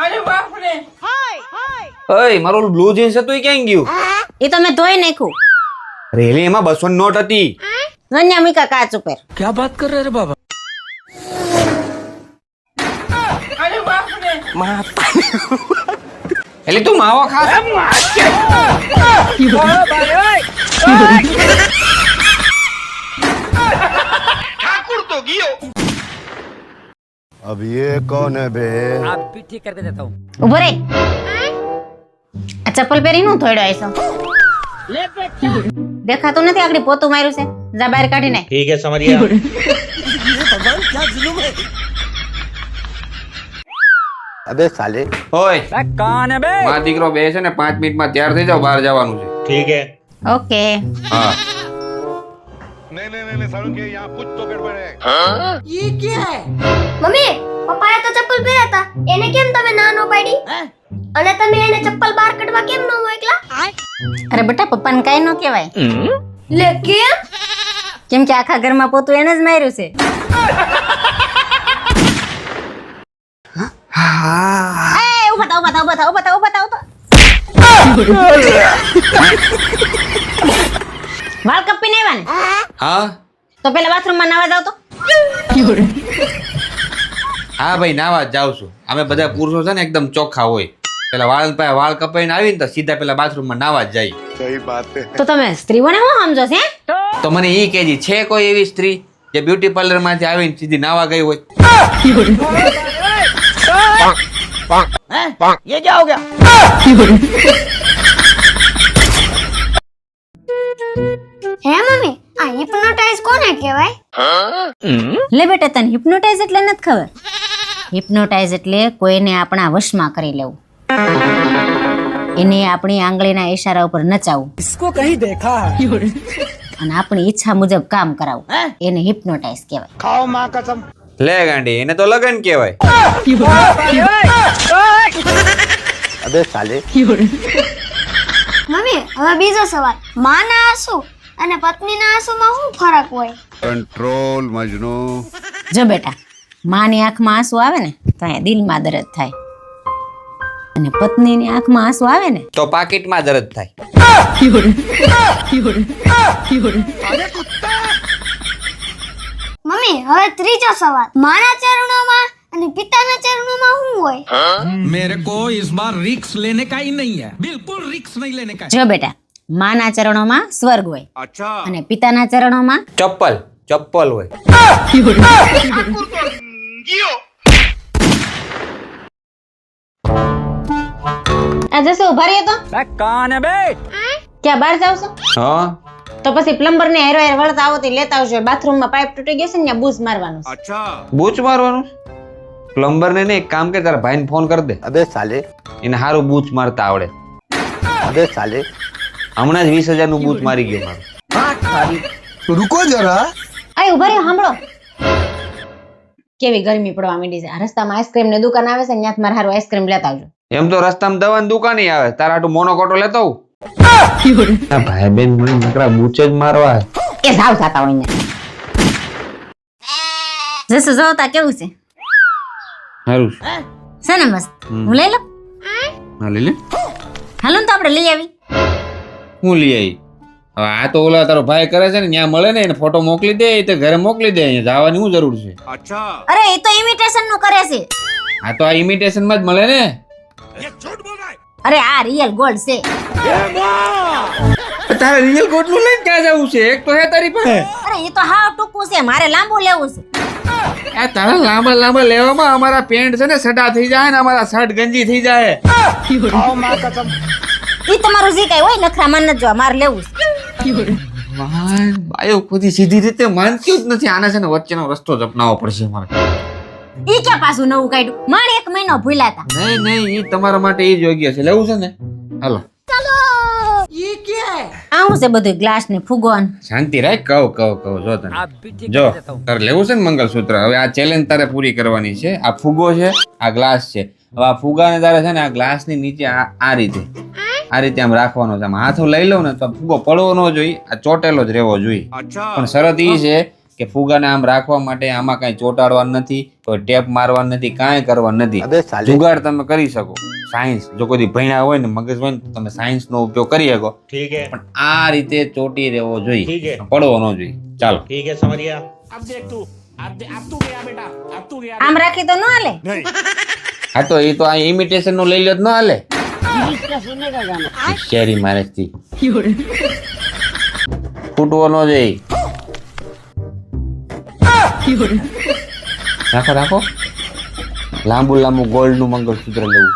અરે બાપ રે. ઓય મારું બ્લુ જીન્સ હતું એ ક્યાં ગયું? એ તો મેં ધોઈ નાખ્યું. રેલી એમાં 200 ની નોટ હતી. નન્યા મીકા કાચ ઉપર. અરે બાપ રે. એટલે તું માવો ખાસ? अब ये कौन है बे? ઉભો રે. આ ચપ્પલ પહેરી નું થોડો આઈસો. દેખાતું નથી આગળ પોતું માર્યું છે. જા બહાર કાઢી નાખ. ठीक है समझ गया। अबे साले ઓય મારો દીકરો બે છે ને 5 મિનિટમાં તૈયાર થઈ જાવ, બહાર જવાનું છે. ठीक है। ઓકે. હા नहीं नहीं नहीं सालों के यहाँ कुछ तो गड़बड़ है। મમ્મી પપ્પાએ તો ચપ્પલ પહેર્યા હતા એને કેમ તમે ના નો પાડી અને તમે એને ચપ્પલ બહાર કાઢવા કેમ નો મોકલા અરે બેટા પપ્પાને કાઈ ન કહેવાય. લે કેમ કેમ કે આખા ઘરમાં પોતું એને જ માર્યું છે. એ ઉભા થા, ઉભા થા, ઉભા થા, ઉભા થા, ઉભા થા, ઉભા થા. વાળ કપીને આવ્યા ને હા તો પેલા બાથરૂમમાં નાવા જાવ તો. હા ભાઈ નાવા જ જાઉં છું. અમે બધા પુરુષો છે ને એકદમ ચોખ્ખા હોય. પેલા વાળ કપાઈને આવીને તો સીધા પેલા બાથરૂમમાં નાવા જ જાય. सही बात है। તો તમે સ્ત્રીઓને શું સમજો છે? તો મને ઈ કહેજી છે કોઈ એવી સ્ત્રી જે બ્યુટી પાર્લર માંથી આવીને સીધી નાવા ગઈ હોય? હે મમ્મી આ હિપ્નોટાઇઝ કોને કહેવાય લે બેટા તને હિપ્નોટાઇઝ એટલે નથી ખબર. હિપ્નોટાઇઝ એટલે કોઈને આપણા વશમાં કરી લેવું, એને આપણી આંગળીના ઈશારા ઉપર નચાવવું, इसको कहीं देखा है. અને આપણી ઈચ્છા મુજબ કામ કરાવવું, એને હિપ્નોટાઇઝ કહેવાય. खाओ माँ कसम. લે ગાંડી, એને તો લગન કહેવાય. अबे साले મમ્મી હવે બીજો સવાલ માના આંસુ અને પત્નીના આંસુમાં શું ફરક હોય कंट्रोल मजनू। જો બેટા માની આંખમાં આંસુ આવે ને તો અહીંયા દિલમાં દર્દ થાય, અને પત્નીની આંખમાં આંસુ આવે ને તો પાકીટમાં દર્દ થાય. મમ્મી હવે ત્રીજો સવાલ માના ચરણોમાં અને પિતાના ચરણોમાં શું હોય मेरे को इस बार रिक्स लेने का ही नहीं है, बिल्कुल रिक्स नहीं लेने का। જો બેટા માના ચરણોમાં સ્વર્ગ હોય, અને પિતાના ચરણોમાં ચપ્પલ હોય. આ જશે ઉભા રહ્યો તો कान है बे. ક્યાં બહાર જાવ છો? હા તો પછી પ્લમ્બર ને હેરો હેર વળતા આવો તે લેતા આવજો. બાથરૂમમાં પાઇપ તૂટી ગયો છે ને ત્યાં બૂઝ મારવાનું છે. બૂચ મારવાનું? પ્લમ્બર ને એક કામ કે તારા ભાઈને ફોન કરી દે, अबे साले એને હારું બૂચ મારતા આવડે. अबे साले હમણાં જ 20,000 નું બૂચ મારી ગયો મારું. रुको जरा। આય ઉભા રહ્યો સાંભળો. કેવી ગરમી પડવા માંડી છે. આ રસ્તામાં આઈસ્ક્રીમ ની દુકાન આવે છે ને ત્યાંથી મારે હારું આઈસ્ક્રીમ લેતા આવજો. એમ તો રસ્તામાં દવાની દુકાને આવે, તારા હાટુ મોનોકોટો લેતો આવું. આ ભાઈ બેન મને નકરા બૂચ જ મારવા. એ જાવ થતા હોય ને જસુ જોતા કેવું છે? હારું છે ને મસ્ત? હું લઈ લઉં? હા લઈ લે. હાલો ને તો આપણે લઈ આવી. હું લઈ આવી. હવે આ તો ઓલા તારો ભાઈ કરે છે ને ત્યાં મળે ને એને ફોટો મોકલી દે, એ તો ઘરે મોકલી દે. અહીંયા જવાની શું જરૂર છે? અરે એ તો ઇમિટેશન નું કરે છે. આ તો આ ઇમિટેશન માં જ મળે ને. અરે આ રિયલ ગોલ્ડ છે. તારે રિયલ ગોલ્ડ નું લઈને ક્યાં જવું છે? એક તો હે તારી પાસે. અરે એ તો હાવ ટૂંકું છે, મારે લાંબુ લેવું છે. આ તારા લાંબા લેવામાં અમારા પેન્ટ છે ને સડા થઈ જાય ને અમારા શર્ટ ગંજી થઈ જાય. खाओ माँ कसम. ઈ તમારું જે કઈ હોય નખરા માન જ જો, મારે લેવું છે. બાયો ખુદી સીધી રીતે માનતી જ નથી. આને છે ને વચ્ચેનો રસ્તો જ અપનાવવો પડશે મારે. ઈ ક્યાં પાછું નવું કાઢ્યું? મારે 1 મહિનો ભૂલ્યા હતા. નહીં ઈ તમારા માટે ઈ જ યોગ્ય છે. લેવું છે ને? હાલો આ હું છે બધું ગ્લાસ ને ફુગો ને? શાંતિ રાખ. કહું જો તને. જો તારે લેવું છે ને મંગલસૂત્ર, હવે આ ચેલેન્જ તારે પૂરી કરવાની છે. આ ફુગો છે, આ ગ્લાસ છે. હવે આ ફુગાને તારે છે ને આ ગ્લાસ ની નીચે આ રીતે આમ રાખવાનો છે. આમ હાથો લઈ લઉં ને તો ફુગો પડવો ન જોઈએ, આ ચોટેલો જ રહેવો જોઈએ. પણ શરત ઈ છે કે ફુગાને આમ રાખવા માટે આમાં કાંઈ ચોંટાડવાનું નથી, કોઈ ટેપ મારવાનું નથી, કાંઈ કરવાનું નથી. જુગાડ તમે કરી શકો. સાયન્સ જો કોઈ ભણ્યા હોય ને મગજ હોય ને તો તમે સાયન્સ નો ઉપયોગ કરી શકો, પણ આ રીતે ચોટી રહેવો જોઈએ, પડવો ન જોઈએ. ચાલો આમ રાખી તો ન હાલે. હા તો એ તો આ ઇમિટેશન નું લઈ લ્યો તો ન હાલે. શેરી મારે ફૂટવો ન જોઈએ. રાખો રાખો. લાંબુ લાંબુ ગોલ્ડ નું મંગળસૂત્ર લેવું.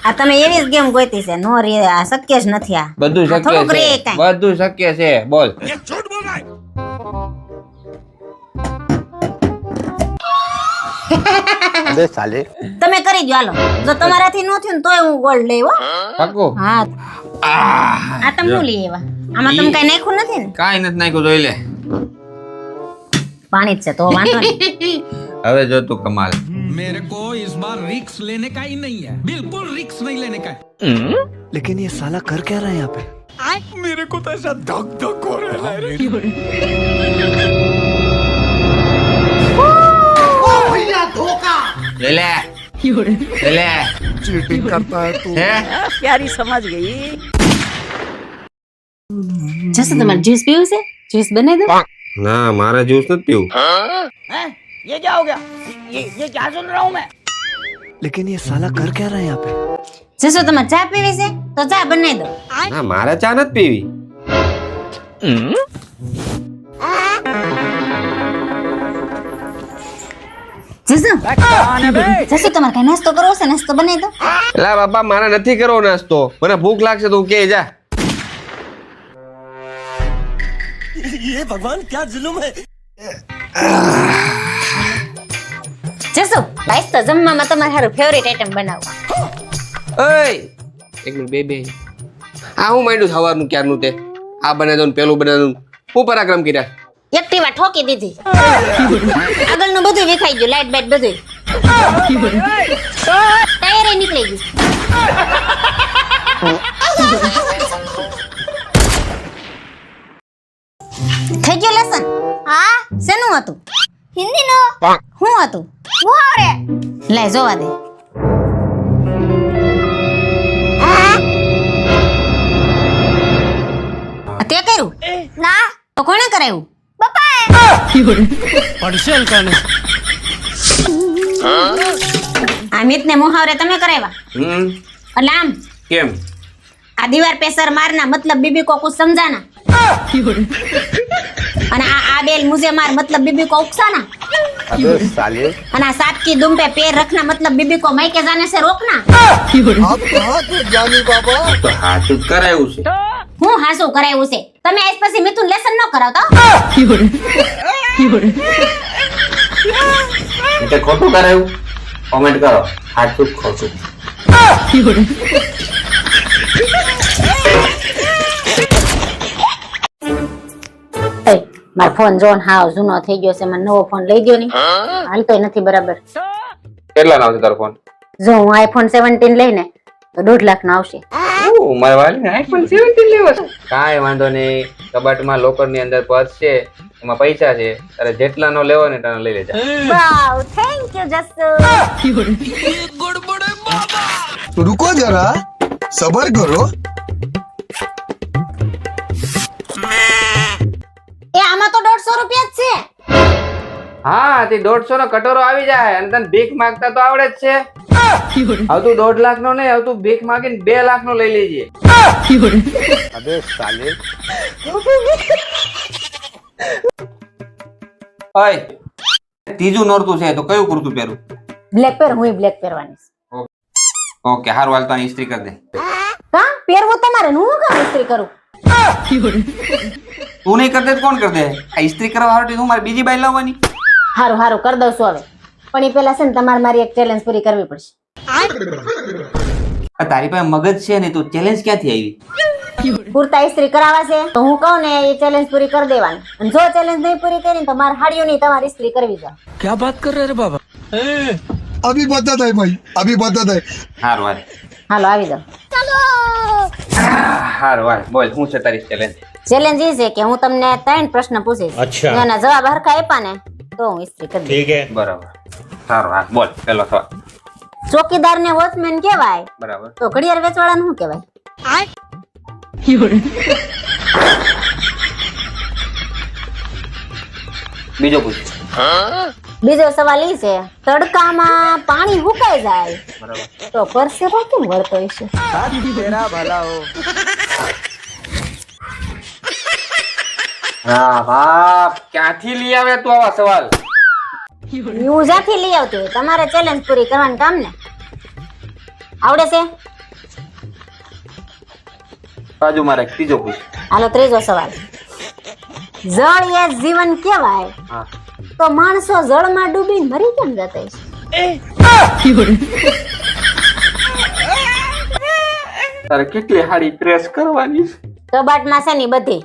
આ તમે એવી જ ગેમ ગોતી છે. નો રે, આ શક્ય જ નથી. આ બધું શક્ય થોડુંક રે છે, કાંઈ. બધું શક્ય છે. બોલ. તમે કરી દો. હાલો, જો તમારાથી ન થયું ને તોય હું ગોલ્ડ લઈ. હો પાકું? હા. આ તમે શું લઈ આવ્યા? આમાં તમે કઈ નાખ્યું નથી ને? કાંઈ નથી નાખ્યું. જોઈ લે, પાણી જ છે તો વાંધો નહીં. હવે જો તું કમાલ. मेरे को इस बार रिक्स लेने का ही नहीं है, बिल्कुल रिक्स नहीं लेने का है। लेकिन ये साला कर क्या रहा है यहाँ पे? मेरे को तो ऐसा धक धक हो रहा है। ले ले ले ले. चीटिंग करता है तू। હે? જશે તમારે જ્યુસ પીવું છે? જ્યુસ બનાવી દો. ના, મારે જ્યુસ નથી પીવું. लेकिन ये साला कर क्या रहा है यहाँ पे? જશો તમારે ચા પીવી છે તો ચા બનાવી દો. ના, મારે ચા નથી પીવી. જશો તમારે કઈ નાસ્તો કરવો છે? નાસ્તો બનાવી દો. એલા બાપા, મારે નથી કરવો નાસ્તો. મને ભૂખ લાગશે તો કે જા. ये भगवान क्या जुल्म है? જશો બાઈસ તો જમવામાં તમારે સારું ફેવરેટ આઈટમ બનાવો. ઓય, એક મિનિટ. બે આ હું માંડ્યું સવારનું ક્યારનું તે આ બનાવી દઉં ને પેલું બનાવી દઉં. હું પરાક્રમ કર્યા. એક્ટિવા ઠોકી દીધી. આગળનું બધું વિખાઈ ગયું, લાઈટ બાઈટ બધું. ટાયર નીકળી ગયું. થઈ ગયો લેસન? હા, શેનું હતું? હિન્દી નો શું હતું? મુહાવરે. લે જોવા દે. તે કર્યું? ના, તો કોણે કરાવ્યું? પપ્પાએ. અમિત ને મુહાવરે તમે કરાવ્યા? એટલે આમ કેમ? આ દીવાર पे सर मारना मतलब बीबी को कुछ समझाना અને આ બેલ मुझे मार मतलब बीबी को उकसाना अबे साले। અને આ सांप की दुम पे पैर रखना मतलब बीबी को मायके जाने से रोकना. आप कहाँ थे ज्ञानी बाबा? તો હાચું જ કરાયું છે. હું હાસું કરાવ્યું છે? તમે આજ પછી મિથુન લેસન ન કરાવતા? તે ખોટું કરાયું? કોમેન્ટ કરો હાચું ખોટું. મારો ફોન જોન હાવ જૂનો થઈ ગયો છે. મને નવો ફોન લઈ ગયો નહીં, હાલતોય નથી બરાબર. કેટલા નો આવશે તારો ફોન? જો હું આઈફોન 17 લઈને તો 2.5 લાખ નો આવશે. મારા વાલીને આઈફોન 17 લેવો છે. કાંઈ વાંધો નહીં, કબાટમાં લોકર ની અંદર પર્સ છે, એમાં પૈસા છે, તારે જેટલા નો લેવો ને તને લઈ લેજા. વાવ, થેન્ક યુ જસુ. रुको जरा सबर करो. એ આમાં તો 150 રૂપિયા જ છે. હા, તે 150 નો કટોરો આવી જાય અને તને ભીખ માંગતા તો આવડે જ છે. હવે તું 1.5 લાખ નો નહીં, હવે તું ભીખ માંગીને 2 લાખ નો લઈ લેજે. अबे साले। ઓય, ત્રીજું નોરતું છે તો કયું કુર્તું પહેરું? બ્લેક પહેર, હું બ્લેક પહેરવાની છે. ઓકે, હારું હાલ તો આની ઇસ્ત્રી કરી દે. કા પહેરવું તમારે ને હું કામ ઇસ્ત્રી કરું? તું નહીં કરતે તો કોણ કર દે? આ ઇસ્ત્રી કરવા હારું તું મારી બીજી બાઈ લાવવાની. હારું હારું કરી દઉં છું હવે, પણ એ પેલા છે ને તમારે મારી એક ચેલેન્જ પૂરી કરવી પડશે. આ તારી પાસે મગજ છે ને, તું ચેલેન્જ ક્યાંથી આવી? પૂરતા ઇસ્ત્રી કરાવવા છે તો હું કહું ને એ ચેલેન્જ પૂરી કરી દેવાની, અને જો ચેલેન્જ નહીં પૂરી કરી તો મારે હાડીઓ નહીં તમારી ઇસ્ત્રી કરવી છે. क्या बात कर रहे रे बाबा? अभी बता दे भाई, अभी बता दे. હારું હાલ. હાલો આવી જાઓ. હારું હાલ બોલ શું છે તારી ચેલેન્જ? ચેલેન્જ એ છે કે હું તમને 3 પ્રશ્ન પૂછીશ. જો એના જવાબ હરખા આપ્યા ને તો હું ઇસ્ત્રી કરી દઈશ. બરાબર સારું હા બોલ પેલો સવાલ. ચોકીદાર ને વોચમેન કહેવાય બરાબર તો ઘડિયાળ વેચવાળાને શું કહેવાય? બીજો પૂછ. બીજો સવાલ ઈ છે તડકામાં પાણી હુકાઈ જાય બરાબર તો પરસેવો કેમ વળતો હશે? तेरा भला हो હા બાપ ક્યાંથી લઈ આવે તું આવા સવાલ? હું જ્યાંથી લઈ આવતી હોય તમારે ચેલેન્જ પૂરી કરવાનું કામ ને. આવડે છે? બાજુ મારે ત્રીજો પૂછ. હાલો ત્રીજો સવાલ. જળ એ જીવન કહેવાય હા તો માણસો જળમાં ડૂબીને મરી કેમ જતા હશે? તારે કેટલી હાડી પ્રેસ કરવાની? કબાટમાં છે ની બધી.